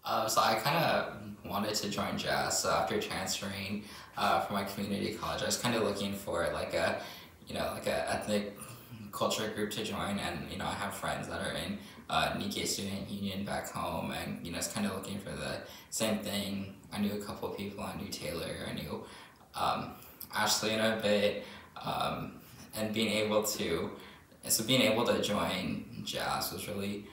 So I kind of wanted to join JASS. So after transferring from my community college, I was kind of looking for like a, like a ethnic culture group to join, and I have friends that are in Nikkei Student Union back home, and it's kind of looking for the same thing. I knew a couple of people. I knew Taylor. I knew Ashley in a bit, and being able to join JASS was really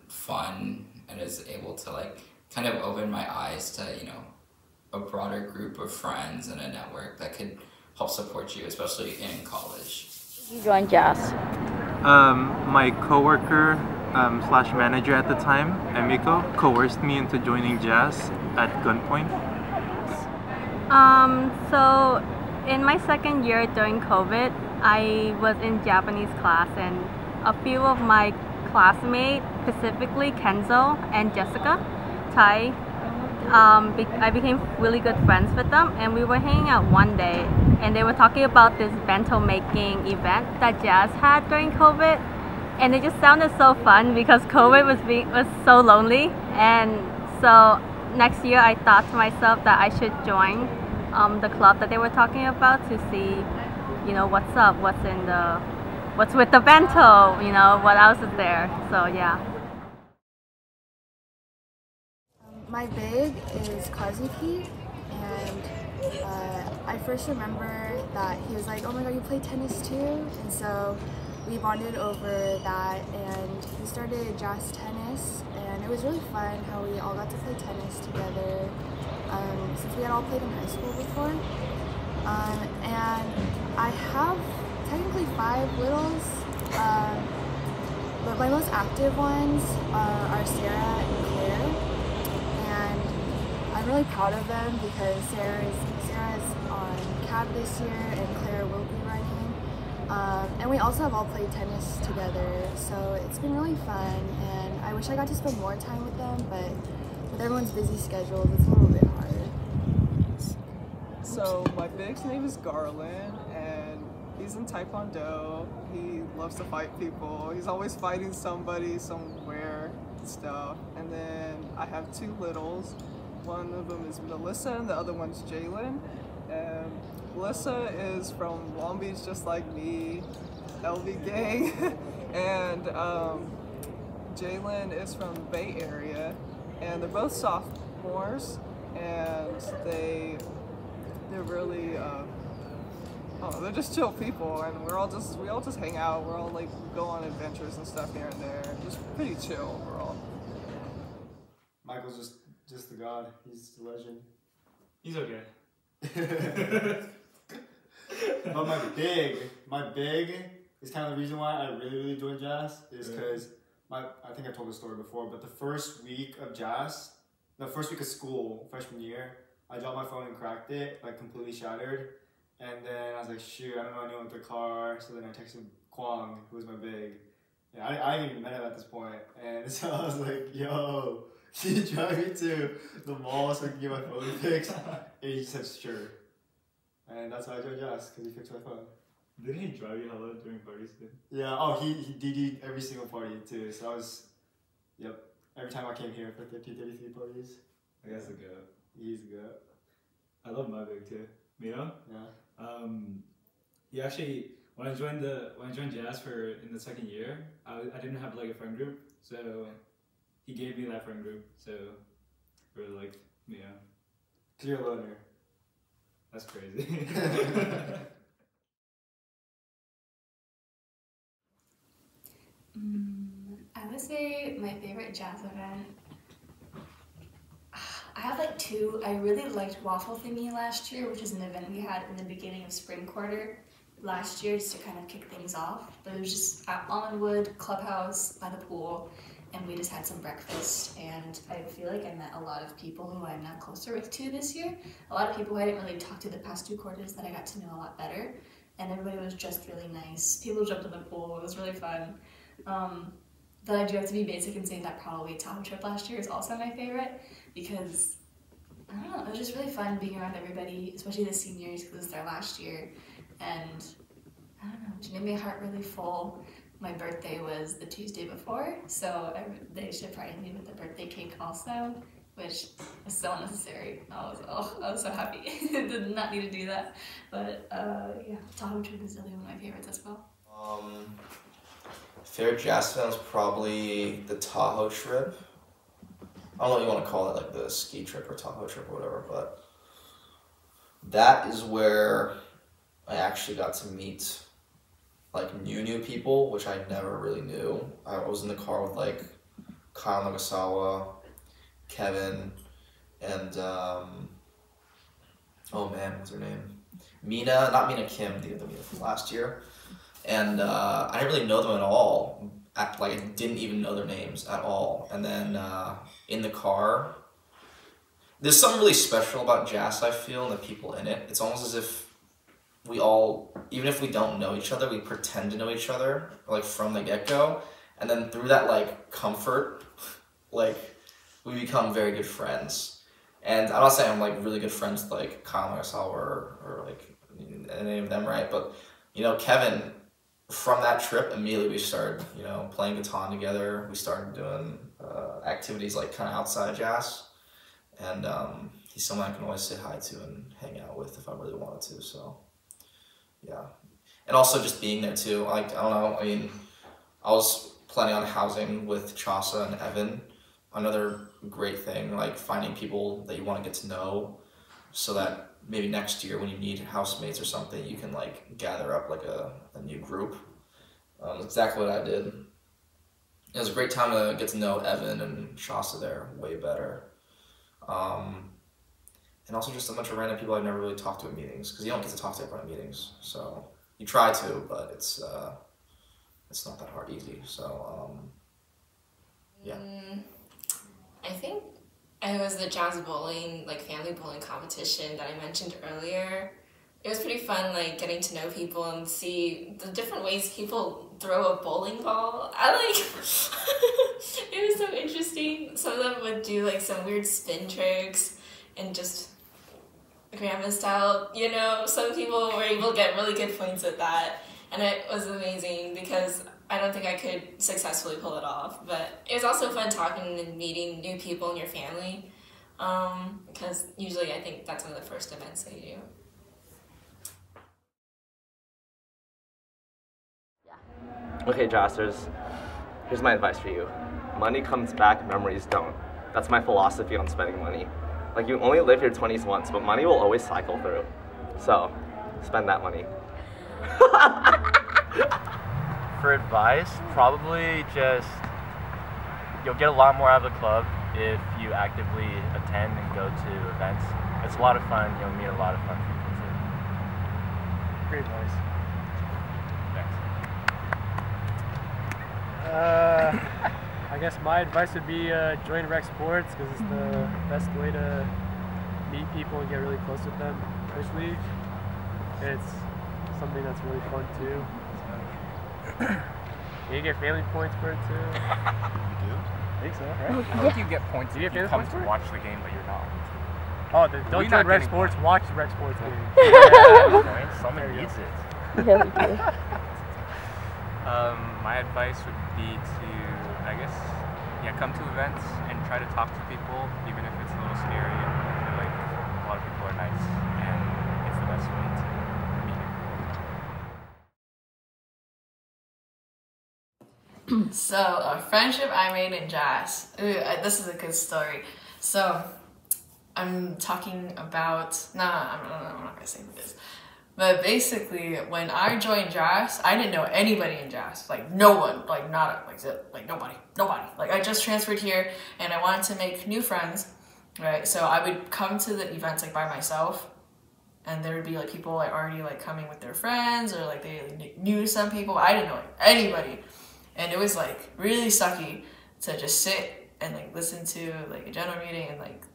fun, and is able to like kind of open my eyes to a broader group of friends and a network that could help support you, especially in college. You joined JASS? My coworker slash manager at the time, Emiko, coerced me into joining JASS at gunpoint. So in my second year during COVID, I was in Japanese class, and a few of my classmates, specifically Kenzo and Jessica Tai, I became really good friends with them, and we were hanging out one day, and they were talking about this bento making event that JASS had during COVID, and it just sounded so fun because COVID was so lonely. And so next year I thought to myself that I should join the club that they were talking about to see, what's up, what's with the bento, what else is there. So yeah. My big is Kazuki, and I first remember that he was like, "Oh my god, you play tennis too?" And so we bonded over that, and he started JASS tennis, and it was really fun how we all got to play tennis together, since we had all played in high school before. And I have technically 5 littles, but my most active ones are Sarah and Claire. I'm really proud of them because Sarah's on CAB this year and Claire will be running. And we also have all played tennis together, so it's been really fun, and I wish I got to spend more time with them, but with everyone's busy schedules, it's a little bit hard. So my big's name is Garland, and he's in Taekwondo. He loves to fight people. He's always fighting somebody somewhere and stuff. And then I have 2 littles. One of them is Melissa and the other one's Jalen. And Melissa is from Long Beach, just like me, LV gang. And Jalen is from the Bay Area. And they're both sophomores, and they're really, they're just chill people, and we all just hang out. We're all like go on adventures and stuff here and there. Just pretty chill overall. Michael's just the god. He's the legend. He's okay. But my big is kind of the reason why I really joined JASS is because I think I told this story before, but the first week of school, freshman year, I dropped my phone and cracked it, like completely shattered. And then I was like, shoot, I don't know anyone with the car. So then I texted Kwang, who was my big. Yeah, I hadn't even met him at this point. And so I was like, yo, can you drive me to the mall so I can get my phone fixed? And he said, sure. And that's why I joined JASS, because he fixed my phone. Didn't he drive you hello during parties too? Yeah, oh, he DD'd every single party too. So I was, yep, every time I came here for 33 parties. I guess the goat. He's the goat. I love my big too. Mio? Yeah. He actually, when I joined JASS in the second year, I didn't have like a friend group, so he gave me that friend group. So really liked Mio. Cause you're a loner. That's crazy. I would say my favorite JASS event. I have like 2. I really liked Waffle Thingy last year, which is an event we had in the beginning of spring quarter last year just to kind of kick things off. But it was just at Almondwood Clubhouse by the pool, and we just had some breakfast, and I feel like I met a lot of people who I'm now closer with too this year. A lot of people who I didn't really talk to the past 2 quarters that I got to know a lot better, and everybody was just really nice. People jumped in the pool. It was really fun. But I do have to be basic and say that probably Tahoe trip last year is also my favorite because, I don't know, it was just really fun being around everybody, especially the seniors because it was their last year. And I don't know, it made my heart really full. My birthday was the Tuesday before, so they surprised me with the birthday cake also. which is so unnecessary. I was so happy. Did not need to do that. But yeah, Tahoe trip is really one of my favorites as well. Favorite jazz film is probably the Tahoe trip. I don't know what you want to call it, like the ski trip or Tahoe trip or whatever, but that is where I actually got to meet like new people, which I never really knew. I was in the car with like Kyle Nagasawa, Kevin, and oh man, what's her name? Mina, not Mina Kim, the Mina from last year. And I didn't really know them at all. Like I didn't even know their names at all. And then in the car, there's something really special about JASS, I feel, and the people in it. It's almost as if we all, even if we don't know each other, we pretend to know each other, like from the get-go. And then through that like comfort, like we become very good friends. And I'm not saying I'm like really good friends with like Kyle Nagasawa or like any of them, right? But you know, Kevin, from that trip, immediately we started, you know, playing guitar together. We started doing activities like kind of outside JASS. And he's someone I can always say hi to and hang out with if I really wanted to, so yeah. And also just being there too, like, I don't know, I mean, I was planning on housing with Chasa and Evan. Another great thing, like finding people that you want to get to know so that maybe next year when you need housemates or something, you can like gather up like a new group. That's exactly what I did. It was a great time to get to know Evan and Chasa there way better. And also just a bunch of random people I've never really talked to at meetings, because you don't get to talk to everyone at meetings. So you try to, but it's not that hard easy. So yeah. I think it was the jazz bowling, like family bowling competition that I mentioned earlier. It was pretty fun, like getting to know people and see the different ways people throw a bowling ball. It was so interesting. Some of them would do like some weird spin tricks and just grandma style, you know. Some people were able to get really good points at that, and it was amazing because I don't think I could successfully pull it off. But it was also fun talking and meeting new people in your family, because usually I think that's one of the first events that you do. Okay, JASSers, here's my advice for you. Money comes back, memories don't. That's my philosophy on spending money. Like, you only live your 20s once, but money will always cycle through. So, spend that money. For advice, probably just, you'll get a lot more out of the club if you actively attend and go to events. It's a lot of fun, you'll meet a lot of fun people too. Great advice. I guess my advice would be join rec sports, because it's the best way to meet people and get really close with them socially. It's something that's really fun too. You get family points for it too. You do? I think so, right? I think you get points if you family come points to for it? watch the game, but you're not. Oh, then don't join rec sports, watch the rec sports game. Yeah, someone needs it. Yeah, we do. My advice would be to, I guess, come to events and try to talk to people, even if it's a little scary. I feel like a lot of people are nice, and it's the best way to meet people. So, a friendship I made in JASS. This is a good story. So, I'm talking about, I'm not gonna say who it is. But basically, when I joined JASS, I didn't know anybody in JASS. Like, no one. Like, nobody. Like, I just transferred here, and I wanted to make new friends, right? So I would come to the events, like, by myself, and there would be, like, people, like, already, like, coming with their friends, or, like, they knew some people. I didn't know anybody. And it was, like, really sucky to just sit and, like, listen to, like, a general meeting and, like,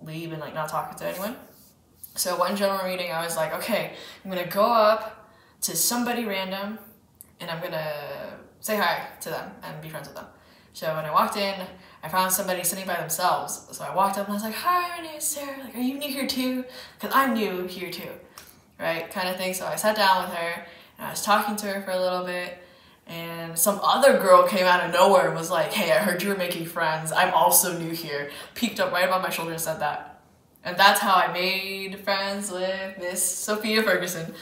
leave and, like, not talk to anyone. So one general meeting, I was like, okay, I'm gonna go up to somebody random and I'm gonna say hi to them and be friends with them. So when I walked in, I found somebody sitting by themselves. So I walked up and I was like, hi, my name is Sarah. Like, are you new here too? Because I'm new here too, right? Kind of thing. So I sat down with her and I was talking to her for a little bit. And some other girl came out of nowhere and was like, hey, I heard you were making friends. I'm also new here. Peeked up right above my shoulder and said that. And that's how I made friends with Miss Sophia Ferguson.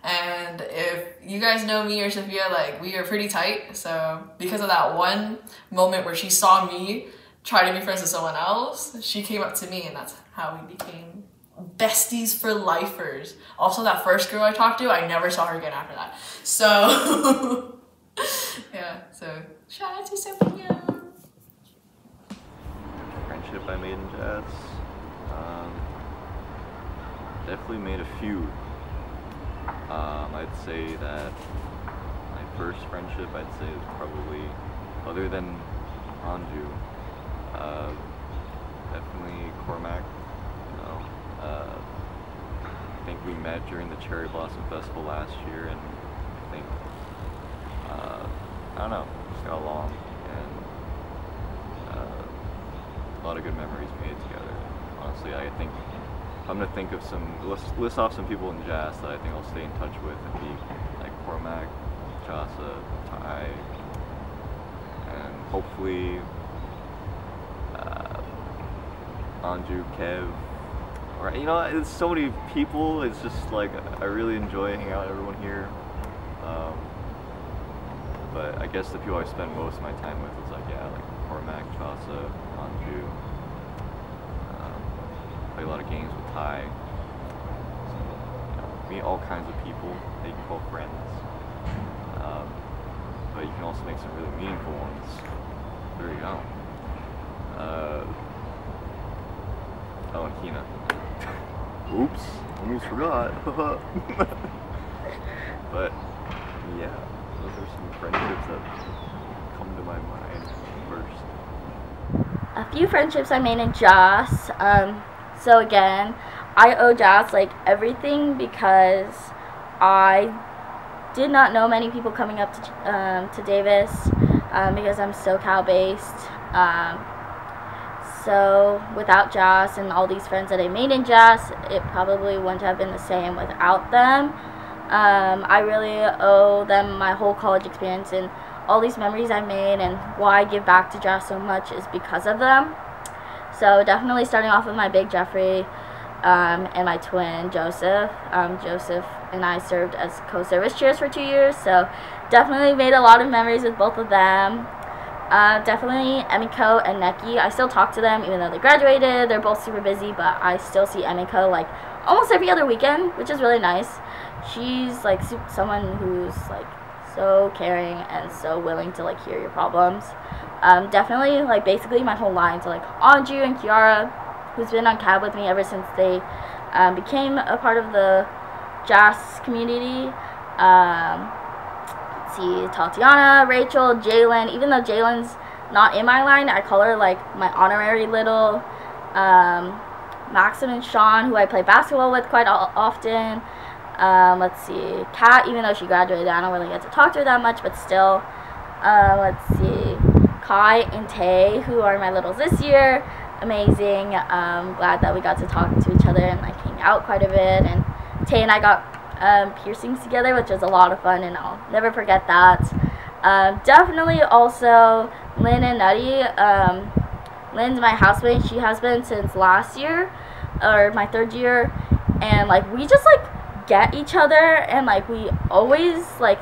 And if you guys know me or Sophia, like, we are pretty tight. So because of that one moment where she saw me try to be friends with someone else, she came up to me, and that's how we became besties for lifers. Also, that first girl I talked to, I never saw her again after that. So yeah, so shout out to Sophia. Friendship I made in JASS. Definitely made a few. I'd say that my first friendship, I'd say, is probably, other than Anju, definitely Cormac. You know, I think we met during the Cherry Blossom Festival last year, and I think, I don't know, just got along, and a lot of good memories made together. Honestly, I think, if I'm gonna think of some, list off some people in JASS that I think I'll stay in touch with, it'd be like Cormac, Jasa, Ty, and hopefully Anju, Kev, or, you know, it's so many people. It's just like, I really enjoy hanging out with everyone here. But I guess the people I spend most of my time with is like, yeah, like Cormac, Jasa, Anju. Play a lot of games with Ty. So, you know, meet all kinds of people that you can call friends. But you can also make some really meaningful ones. There you go. Oh, and Hina. Oops, almost forgot. But yeah, those are some friendships that come to my mind first. A few friendships I made in JASS. So again, I owe JASS like everything because I did not know many people coming up to Davis because I'm SoCal based. So without JASS and all these friends that I made in JASS, it probably wouldn't have been the same without them. I really owe them my whole college experience, and all these memories I made, and why I give back to JASS so much is because of them. So definitely starting off with my big Jeffrey and my twin Joseph. Joseph and I served as co-service chairs for 2 years, so definitely made a lot of memories with both of them. Definitely Emiko and Neki. I still talk to them even though they graduated. They're both super busy, but I still see Emiko like almost every other weekend, which is really nice. She's like someone who's like so caring and so willing to like hear your problems. Definitely like basically my whole line, so like Anju and Kiara, who's been on cab with me ever since they became a part of the JASS community. Let's see, Tatiana, Rachel, Jalen. Even though Jalen's not in my line, I call her like my honorary little. Maxim and Sean, who I play basketball with quite often. Let's see, Kat, even though she graduated, I don't really get to talk to her that much, but still. Let's see, Kai and Tay, who are my littles this year. Amazing. Glad that we got to talk to each other and like hang out quite a bit. And Tay and I got piercings together, which was a lot of fun, and I'll never forget that. Definitely also Lynn and Nutty. Lynn's my housemate. She has been since last year, or my 3rd year, and like we just like get each other, and like we always like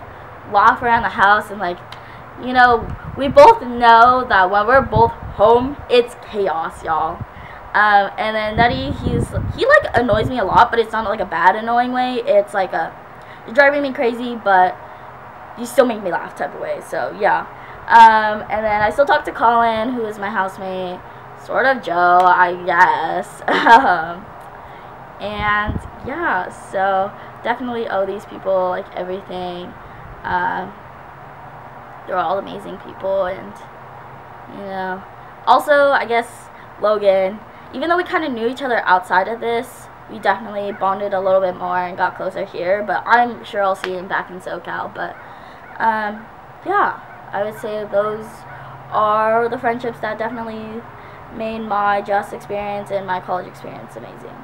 laugh around the house, and like, you know, we both know that when we're both home, it's chaos, y'all. And then Nutty, he like annoys me a lot, but it's not like a bad annoying way. It's like you're driving me crazy, but you still make me laugh type of way. So yeah. And then I still talk to Colin, who is my housemate, sort of Joe, I guess. And yeah, so definitely owe these people like everything. They're all amazing people, and you know, also I guess Logan, even though we kind of knew each other outside of this, we definitely bonded a little bit more and got closer here, but I'm sure I'll see him back in SoCal. But yeah, I would say those are the friendships that definitely made my JASS experience and my college experience amazing.